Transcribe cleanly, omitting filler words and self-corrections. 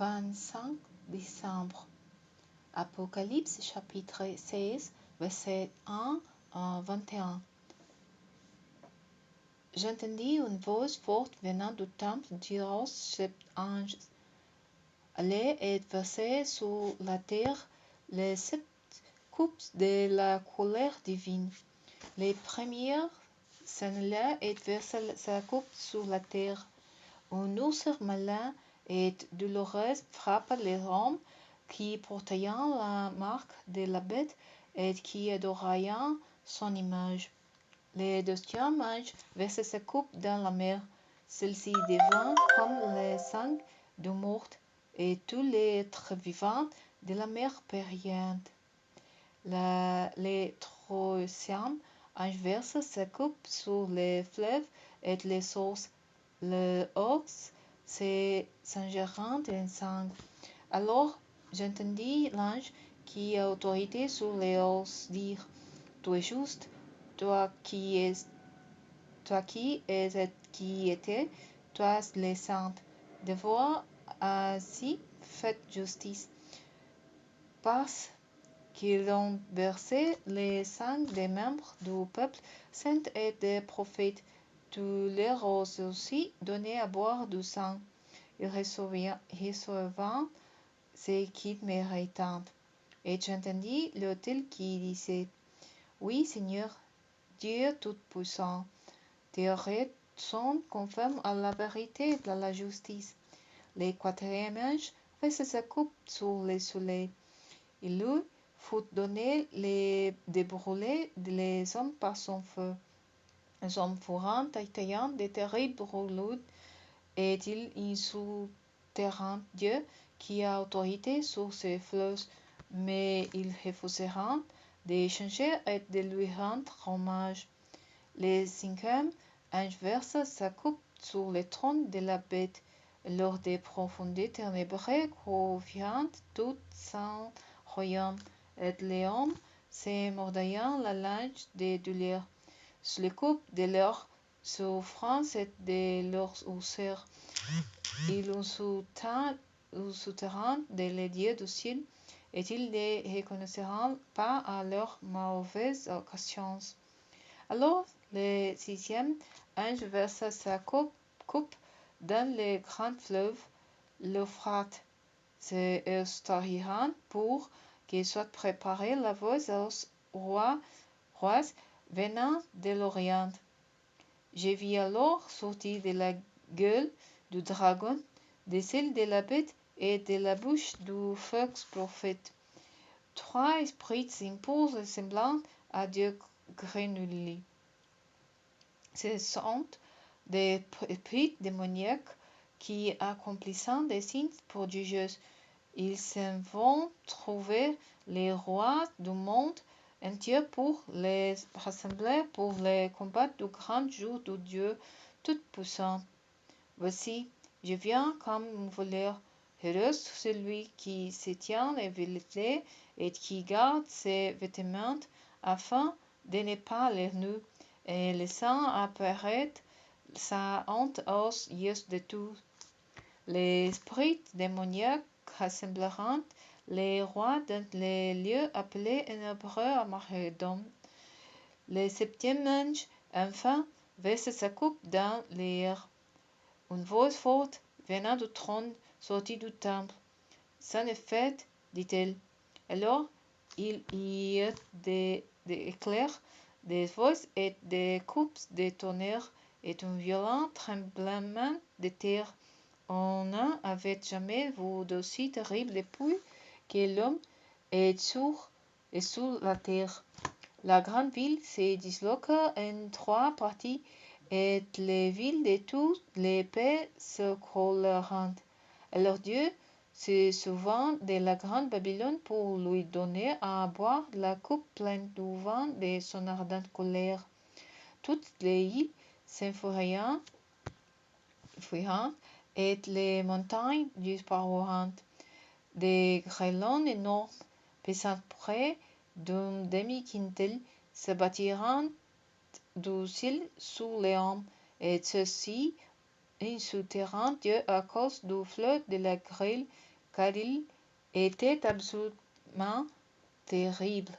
25 décembre. Apocalypse chapitre 16, verset 1 à 21. J'entendis une voix forte venant du temple dire aux sept anges: Allez et versez sur la terre les 7 coupes de la colère divine. Les premières s'en et versa sa coupe sur la terre. Un ours malin et douloureux frappa les hommes qui portaient la marque de la bête et qui adoraient son image. Le deuxième ange versa sa coupe dans la mer. Celle-ci devint comme le sang du mort, et tous les êtres vivants de la mer périrent. Le troisième ange versa sa coupe sur les fleuves et les sources. Les eaux se changèrent en sang. Alors j'entendis l'ange qui a autorité sur les eaux dire: Tu es juste, toi qui es et qui étais, toi les saints, d'avoir ainsi fait justice, parce qu'ils ont versé le sang des membres du peuple saint et des prophètes. Tu leur as aussi donné à boire du sang. Ils recevront ce qu'ils méritent. Et j'entendis l'autel qui disait: Oui, Seigneur, Dieu Tout-Puissant, tes règles sont conformes à la vérité et à la justice. Le quatrième ange versa sa coupe sur le soleil. Il lui fut donné de brûler les hommes par son feu. Les hommes furent atteints de terribles brûlures, et ils insultèrent Dieu qui a autorité sur ces fleuves, mais ils refusèrent de changer et de lui rendre hommage. Le cinquième ange versa sa coupe sur le trône de la bête. Lors des profondeurs ténébreuses couvrirent tout son royaume, et les hommes se mordaient la langue de douleur. Sous les coupes de leur souffrance et de leurs ulcères, ils insultèrent les dieux du ciel, et ils ne reconnaissaient pas à leur mauvaise conscience. Alors le sixième ange versa sa coupe dans le grand fleuve, l'Euphrate. Se restaurirent pour que soit préparée la voie aux rois venant de l'Orient. Je vis alors sortir de la gueule du dragon, de celle de la bête et de la bouche du faux prophète 3 esprits impurs semblants à Dieu grenouilles. Ce sont des esprits démoniaques qui accomplissent des signes prodigieux. Ils s'en vont trouver les rois du monde entier pour les rassembler pour le combat du grand jour du Dieu Tout-Puissant. Voici, je viens comme un voleur. Heureux celui qui se tient éveillé et qui garde ses vêtements afin de ne pas les nus, et laissant apparaître sa honte aux yeux de tous. Les esprits démoniaques rassembleront les rois dans les lieux appelés en hébreu Armageddon. Le septième ange, enfin, versa sa coupe dans l'air. Une voix forte venant du trône sortit du temple. C'en est fait, dit-elle. Alors il y eut des éclairs, des voix et des coupes de tonnerre, et un violent tremblement de terre. On n'avait jamais vu d'aussi terrible depuis que l'homme est sur la terre. La grande ville se disloqua en 3 parties, et les villes de tous les pays s'écroulèrent. Alors Dieu se souvint de la grande Babylone pour lui donner à boire la coupe pleine du vin de son ardente colère. Toutes les îles s'enfuirent, et les montagnes disparurent. Des grêlons énormes, pesant près d'un demi-quintal, s'abattirent du ciel sur les hommes, et ceux-ci insultèrent Dieu à cause du flot de la grêle car il était absolument terrible.